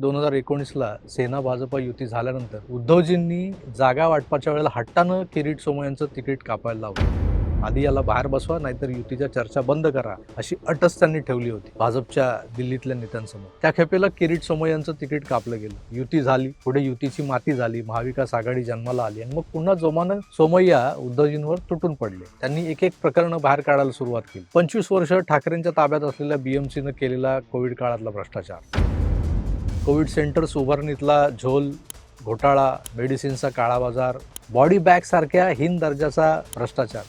2019ला सेना भाजपा युती झाल्यानंतर उद्धवजींनी जागा वाटपाच्या वेळेला हट्टानं किरीट सोमय्यांचं तिकीट कापायला लावलं. आधी याला बाहेर बसवा, नाहीतर युतीच्या चर्चा बंद करा, अशी अटच त्यांनी ठेवली होती भाजपच्या दिल्लीतल्या नेत्यांसमोर. त्या खेपेला किरीट सोमय्यांचं तिकीट कापलं गेलं. युती झाली, पुढे युतीची माती झाली, महाविकास आघाडी जन्माला आली आणि मग पुन्हा जोमानं सोमय्या उद्धवजींवर तुटून पडले. त्यांनी एक एक प्रकरणं बाहेर काढायला सुरुवात केली. 25 वर्ष ठाकरेंच्या ताब्यात असलेल्या बीएमसीनं केलेला कोविड काळातला भ्रष्टाचार, कोविड सेंटर्स उभारणीतला झोल घोटाळा, मेडिसिनचा काळा बाजार, बॉडी बॅग सारख्या हीन दर्जाचा भ्रष्टाचार.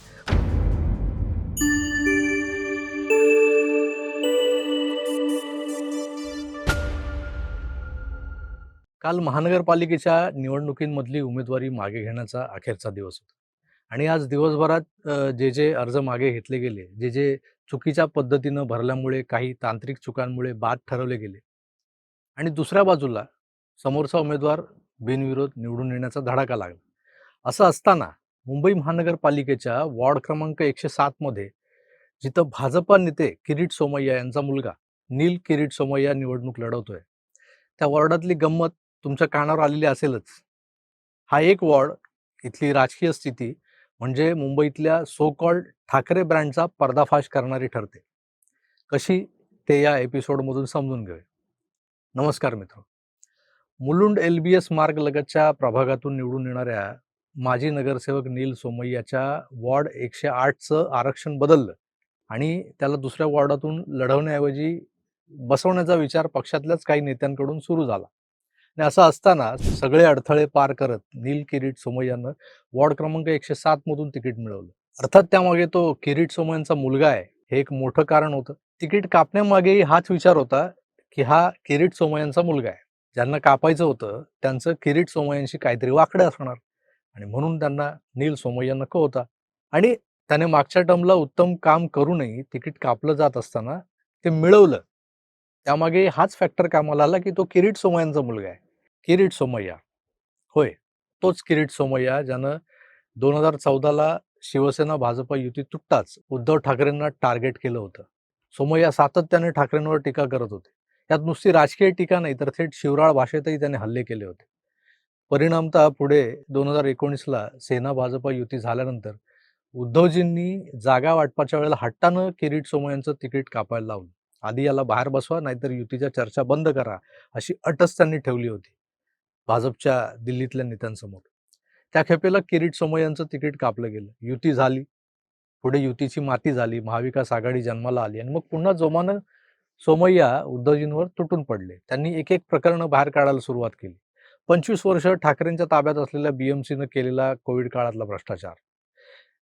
काल महानगरपालिकेच्या निवडणुकींमधली उमेदवारी मागे घेण्याचा अखेरचा दिवस होता आणि आज दिवसभरात जे जे अर्ज मागे घेतले गेले, जे जे चुकीच्या पद्धतीनं भरल्यामुळे, काही तांत्रिक चुकांमुळे बाद ठरवले गेले आणि दुसऱ्या बाजूला समोरचा उमेदवार बिनविरोध निवडून येण्याचा धडाका लागला. असं असताना मुंबई महानगरपालिकेच्या वॉर्ड क्रमांक 107 मध्ये जिथं भाजपा नेते किरीट सोमय्या यांचा मुलगा नील किरीट सोमय्या निवडणूक लढवतोय, त्या वॉर्डातली गंमत तुमच्या कानावर आलेली असेलच. हा एक वॉर्ड, इथली राजकीय स्थिती म्हणजे मुंबईतल्या सो कॉल्ड ठाकरे ब्रँडचा पर्दाफाश करणारी ठरते. कशी, ते या एपिसोडमधून समजून घेऊया. नमस्कार मित्र. मुलुंड LBS मार्ग लगतच्या प्रभागातून निवडून येणाऱ्या माजी नगरसेवक नील सोमय्याच्या वॉर्ड 108चं आरक्षण बदललं आणि त्याला दुसऱ्या वॉर्डातून लढवण्याऐवजी बसवण्याचा विचार पक्षातल्याच काही नेत्यांकडून सुरू झाला. आणि असं असताना सगळे अडथळे पार करत नील किरीट सोमय्यानं वॉर्ड क्रमांक 107 मधून तिकीट मिळवलं. अर्थात त्यामागे तो किरीट सोमय्यांचा मुलगा आहे, हे एक मोठं कारण होतं. तिकीट कापण्यामागेही हाच विचार होता की हा किरीट सोमय्यांचा मुलगा आहे. ज्यांना कापायचं होतं त्यांचं किरीट सोमय्यांशी काहीतरी वाकडं असणार आणि म्हणून त्यांना नील सोमय्या नको होता. आणि त्याने मागच्या टर्मला उत्तम काम करूनही तिकीट कापलं जात असताना ते मिळवलं. त्यामागे हाच फॅक्टर कामाला आला की तो किरीट सोमय्यांचा मुलगा आहे. किरीट सोमय्या, होय, तोच किरीट सोमय्या ज्यानं 2014ला शिवसेना भाजपा युती तुटताच उद्धव ठाकरेंना टार्गेट केलं होतं. सोमय्या सातत्याने ठाकरेंवर टीका करत होते. यात नुसती राजकीय टीका नाही, तर थेट शिवराळ भाषेतही त्याने हल्ले केले होते. परिणामतः पुढे 2019ला सेना भाजपा युती झाल्यानंतर उद्धवजींनी जागा वाटपाच्या वेळेला हट्टानं किरीट सोमय्यांचं तिकीट कापायला लावलं. आधी याला बाहेर बसवा, नाहीतर युतीच्या चर्चा बंद करा, अशी अटच त्यांनी ठेवली होती भाजपच्या दिल्लीतल्या नेत्यांसमोर. त्या खेपेला किरीट सोमय्यांचं तिकीट कापलं गेलं. युती झाली, पुढे युतीची माती झाली, महाविकास आघाडी जन्माला आली आणि मग पुन्हा जोमानं सोमय्या उद्धवजींवर तुटून पडले. त्यांनी एक एक प्रकरणं बाहेर काढायला सुरुवात केली. 25 वर्ष ठाकरेंच्या ताब्यात असलेल्या बीएमसीनं केलेला कोविड काळातला भ्रष्टाचार,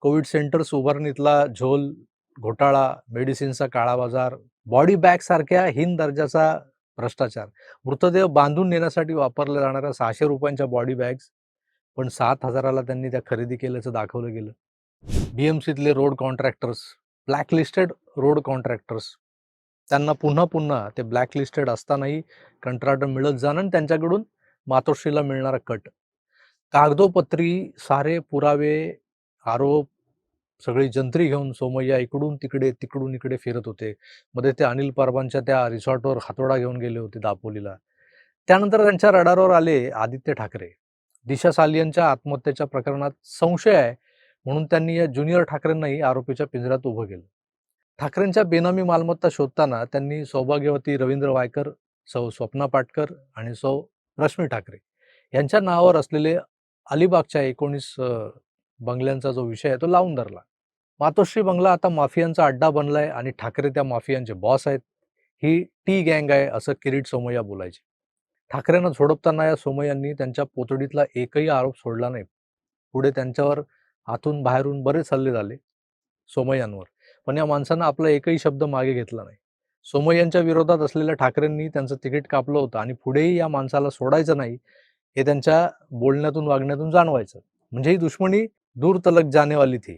कोविड सेंटर्स उभारणीतला झोल घोटाळा, मेडिसिनचा काळा बाजार, बॉडी बॅग सारख्या हीन दर्जाचा भ्रष्टाचार, मृतदेह बांधून नेण्यासाठी वापरल्या जाणाऱ्या 600 रुपयांच्या बॉडी बॅग्स पण 7,000ला त्यांनी त्या खरेदी केल्याचं दाखवलं गेलं. बीएमसीतले road contractors, blacklisted road contractors, त्यांना पुन्हा पुन्हा ते ब्लॅकलिस्टेड असतानाही कंत्राट मिळत जाणं आणि त्यांच्याकडून मातोश्रीला मिळणारा कट, कागदोपत्री सारे पुरावे, आरोप, सगळी जंत्री घेऊन सोमय्या इकडून तिकडे तिकडून इकडे फिरत होते. मध्ये ते अनिल परबांच्या त्या रिसॉर्टवर हातोडा घेऊन गेले होते दापोलीला. त्यानंतर त्यांच्या रडारवर आले आदित्य ठाकरे. दिशा सालियनच्या आत्महत्येच्या प्रकरणात संशय आहे म्हणून त्यांनी या ज्युनियर ठाकरेंनाही आरोपीच्या पिंजऱ्यात उभं केलं. ठाकरेंच्या बेनामी मालमत्ता शोधताना त्यांनी सौभाग्यवती रवींद्र वायकर, सौ स्वप्ना पाटकर आणि सौ रश्मी ठाकरे यांच्या नावावर असलेले अलिबागच्या 19 बंगल्यांचा जो विषय आहे तो लावून धरला. मातोश्री बंगला आता माफियांचा अड्डा बनलाय आणि ठाकरे त्या माफियांचे बॉस आहेत. ही टी गँग आहे, असं किरीट सोमय्या बोलायचे. ठाकरेंना झोडपताना या सोमय्यांनी त्यांच्या पोतडीतला एकही आरोप सोडला नाही. पुढे त्यांच्यावर आतून बाहेरून बरेच हल्ले झाले सोमय्यांवर, पण या माणसानं आपला एकही शब्द मागे घेतला नाही. सोमय्यांच्या विरोधात असलेल्या ठाकरेंनी त्यांचं तिकीट कापलं होतं आणि पुढेही या माणसाला सोडायचं नाही हे त्यांच्या बोलण्यातून वागण्यातून जाणवायचं. म्हणजे ही दुश्मनी दूर तलक जानेवाली थी.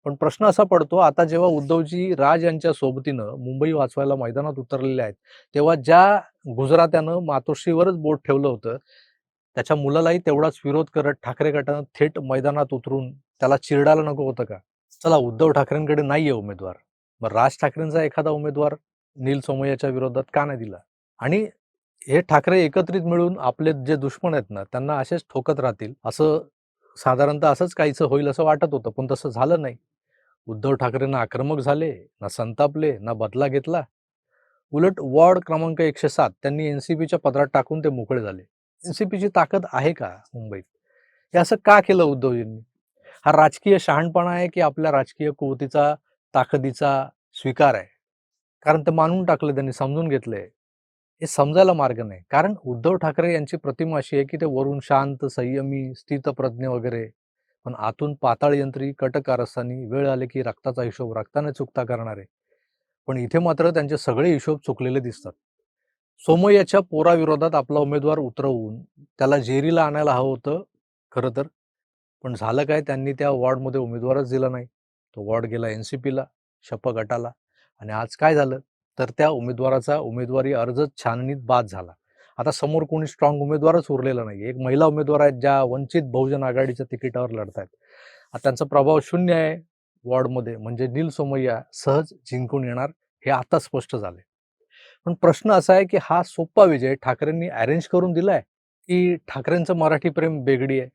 पण प्रश्न असा पडतो, आता जेव्हा उद्धवजी राज यांच्या सोबतीनं मुंबई वाचवायला मैदानात उतरलेले आहेत, तेव्हा ज्या गुजरात्यानं मातोश्रीवरच बोट ठेवलं होतं, त्याच्या मुलालाही तेवढाच विरोध करत ठाकरे गटानं थेट मैदानात उतरून त्याला चिरडायला नको होतं का? चला, उद्धव ठाकरेंकडे नाहीये उमेदवार, मग राज ठाकरेंचा एखादा उमेदवार नील सोमय्याच्या विरोधात का नाही दिला? आणि हे ठाकरे एकत्रित मिळून आपले जे दुश्मन आहेत ना, त्यांना असेच ठोकत राहतील, असं साधारणतः असंच काहीसं होईल असं वाटत होतं, पण तसं झालं नाही. उद्धव ठाकरे ना आक्रमक झाले, ना संतापले, ना बदला घेतला. उलट वॉर्ड क्रमांक 107 त्यांनी एनसीपीच्या पदरात टाकून ते मोकळे झाले. एनसीपीची ताकद आहे का मुंबईत? हे असं का केलं उद्धवजींनी? हा राजकीय शहाणपणा आहे की आपल्या राजकीय कुवतीचा, ताकदीचा स्वीकार आहे? कारण ते मानून टाकलं त्यांनी, समजून घेतलंय. हे समजायला मार्ग नाही. कारण उद्धव ठाकरे यांची प्रतिमा अशी आहे की ते वरून शांत, संयमी, स्थितप्रज्ञ वगैरे, पण आतून पाताळ यंत्री, कट कारस्थानी, वेळ आले की रक्ताचा हिशोब रक्ताने चुकता करणारे. पण इथे मात्र त्यांचे सगळे हिशोब चुकलेले दिसतात. सोमय्याच्या पोराविरोधात आपला उमेदवार उतरवून त्याला जेरीला आणायला हवं होतं खरं तर. पण झालं काय, त्यांनी त्या वॉर्डमध्ये उमेदवारच दिला नाही. तो वॉर्ड गेला एनसीपीला, शप गटाला. आणि आज काय झालं, तर त्या उमेदवाराचा उमेदवारी अर्ज छाननीत बाद झाला. आता समोर कोणी स्ट्रॉंग उमेदवारच उरलेला नाही. एक महिला उमेदवार आहेत ज्या वंचित बहुजन आघाडीच्या तिकिटावर लढतायत. आता त्यांचा प्रभाव शून्य आहे वॉर्डमध्ये, म्हणजे नील सोमय्या सहज जिंकून येणार हे आता स्पष्ट झाले. पण प्रश्न असा आहे की हा सोपा विजय ठाकरेंनी अरेंज करून दिलाय की ठाकरेंचं मराठी प्रेम बेगडी आहे?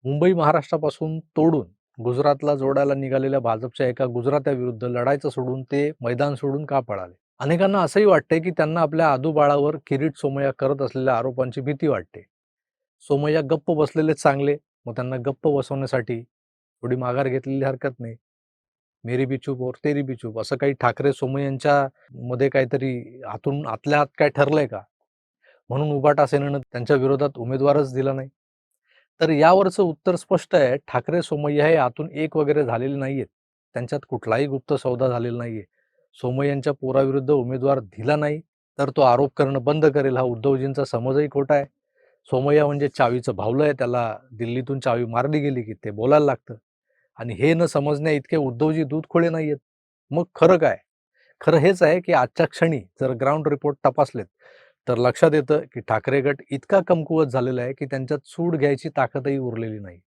मुंबई महाराष्ट्रापासून तोडून गुजरातला जोडायला निघालेल्या भाजपच्या एका गुजरात्याविरुद्ध लढायचं सोडून ते मैदान सोडून का पळाले? अनेकांना असंही वाटतंय की त्यांना आपल्या आजूबाळावर किरीट सोमय्या करत असलेल्या आरोपांची भीती वाटते. सोमय्या गप्प बसलेलेच चांगले, मग त्यांना गप्प बसवण्यासाठी थोडी माघार घेतलेली हरकत नाही. मेरी भी चूप और तेरी भी चूप असं काही ठाकरे सोमय्यांच्या मध्ये काहीतरी आतून आतल्या आत काय ठरलंय का? म्हणून उभाटा सेनेनं त्यांच्या विरोधात उमेदवारच दिला नाही. तर यावरचं उत्तर स्पष्ट आहे. ठाकरे सोमय्या हे आतून एक वगैरे झालेले नाहीयेत. त्यांच्यात कुठलाही गुप्त सौदा झालेला नाहीये. सोमय्यांच्या पोराविरुद्ध उमेदवार दिला नाही, तर तो आरोप करणं बंद करेल हा उद्धवजींचा समजही खोटा आहे. सोमय्या म्हणजे चावीचं भावलं आहे. त्याला दिल्लीतून चावी मारली गेली की ते बोलायला लागतं. आणि हे न समजण्या इतके उद्धवजी दूधखोळे नाहीयेत. मग खरं काय? खरं हेच आहे की आजच्या क्षणी जर ग्राउंड रिपोर्ट तपासलेत, तर लक्षात येतं की ठाकरे गट इतका कमकुवत झालेला आहे की त्यांच्यात सूड घ्यायची ताकदही उरलेली नाही.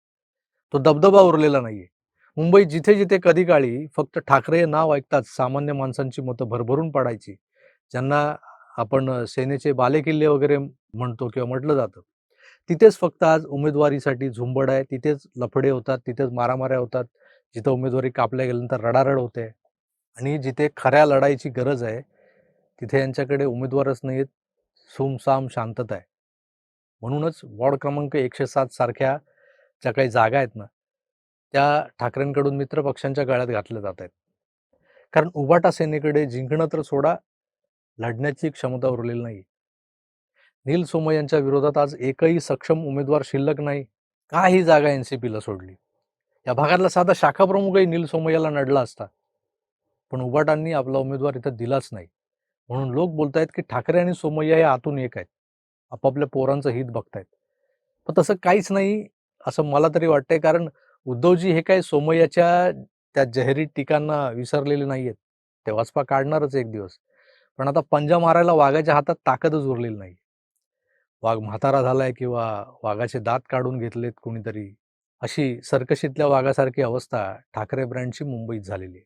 तो दबदबा उरलेला नाहीये. मुंबईत जिथे-जिथे कधी काळी फक्त ठाकरे हे नाव ऐकताच सामान्य माणसांची मतं भरभरून पडायची. ज्यांना आपण सेनेचे बालेकिल्ले वगैरे म्हणतो किंवा म्हटलं जातं. तिथेच फक्त आज उमेदवारीसाठी झुंबड आहे. तिथेच लफडे होतात, तिथेच मारामाऱ्या होतात. जिथं उमेदवारी कापल्या गेल्यानंतर रडारड होते. आणि जिथे खऱ्या लढाईची गरज आहे, तिथे यांच्याकडे उमेदवारच नाहीयेत. सुमसाम शांतता आहे. म्हणूनच वॉर्ड क्रमांक 107 सारख्या ज्या काही जागा आहेत ना, त्या ठाकरेंकडून मित्रपक्षांच्या गळ्यात घातल्या जात आहेत. कारण उभाटा सेनेकडे जिंकणं तर सोडा, लढण्याची क्षमता उरलेली नाही. नील सोमय्यांच्या विरोधात आज एकही सक्षम उमेदवार शिल्लक नाही. का ही जागा एनसीपीला सोडली? या भागातला साधा शाखाप्रमुखही नील सोमय्याला नडला असता. पण उभाटांनी आपला उमेदवार इथं दिलाच नाही. म्हणून लोक बोलतायत की ठाकरे आणि सोमय्या हे आतून एक आहेत. आपापल्या पोरांचं हित बघतायत. पण तसं काहीच नाही असं मला तरी वाटतंय. कारण उद्धवजी हे काही सोमय्याच्या त्या जहेरी टीकांना विसरलेले नाहीयेत. ते वचपा काढणारच एक दिवस. पण आता पंजा मारायला वाघाच्या हातात ताकदच उरलेली नाही. वाघ म्हातारा झालाय किंवा वाघाचे दात काढून घेतलेत कोणीतरी, अशी सर्कशीतल्या वाघासारखी अवस्था ठाकरे ब्रँडची मुंबईत झालेली आहे.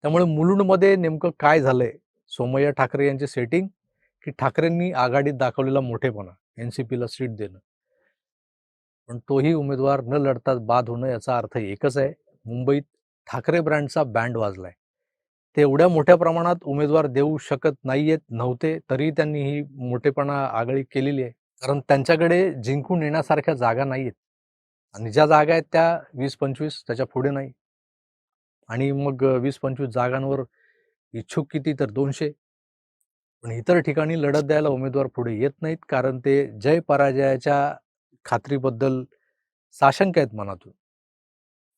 त्यामुळे मुलुंडमध्ये नेमकं काय झालंय? सोमय्या ठाकरे यांचे सेटिंग की ठाकरेंनी आघाडीत दाखवलेला मोठेपणा, एनसीपीला सीट देणं? पण तोही उमेदवार न लढताच बाद होणं याचा अर्थ एकच आहे. मुंबईत ठाकरे ब्रँडचा बँड वाजलाय. ते एवढ्या मोठ्या प्रमाणात उमेदवार देऊ शकत नाहीयेत, नव्हते तरी त्यांनी ही मोठेपणा आगळीक केलेली आहे. कारण त्यांच्याकडे जिंकून येण्यासारख्या जागा नाहीयेत. आणि ज्या जागा आहेत त्या 20-25 त्याच्या पुढे नाही. आणि मग 20-25 जागांवर इच्छुक किती, तर 200. पण इतर ठिकाणी लढत द्यायला उमेदवार पुढे येत नाहीत, कारण ते जय पराजयाच्या खात्रीबद्दल साशंक आहेत मनातून.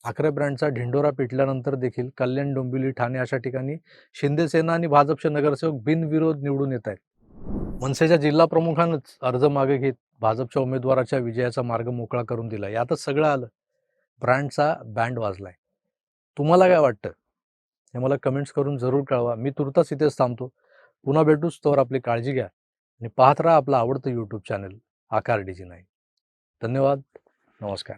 ठाकरे ब्रँडचा ढिंडोरा पिटल्यानंतर देखील कल्याण, डोंबिवली, ठाणे अशा ठिकाणी शिंदेसेना आणि भाजपचे नगरसेवक बिनविरोध निवडून येत आहेत. मनसेच्या जिल्हा प्रमुखांच अर्ज मागे घेत भाजपच्या उमेदवाराच्या विजयाचा मार्ग मोकळा करून दिला. यातच सगळं आलं. ब्रँडचा बँड वाजलाय. तुम्हाला काय वाटतं? हे मला कमेंट्स करून जरूर कळवा. मी तुर्तास इथेच थांबतो. पुन्हा भेटूच, तोवर आपली काळजी घ्या आणि पाहत राहा आपलं आवडतं YouTube चॅनल आकार डीजी 9. धन्यवाद. नमस्कार.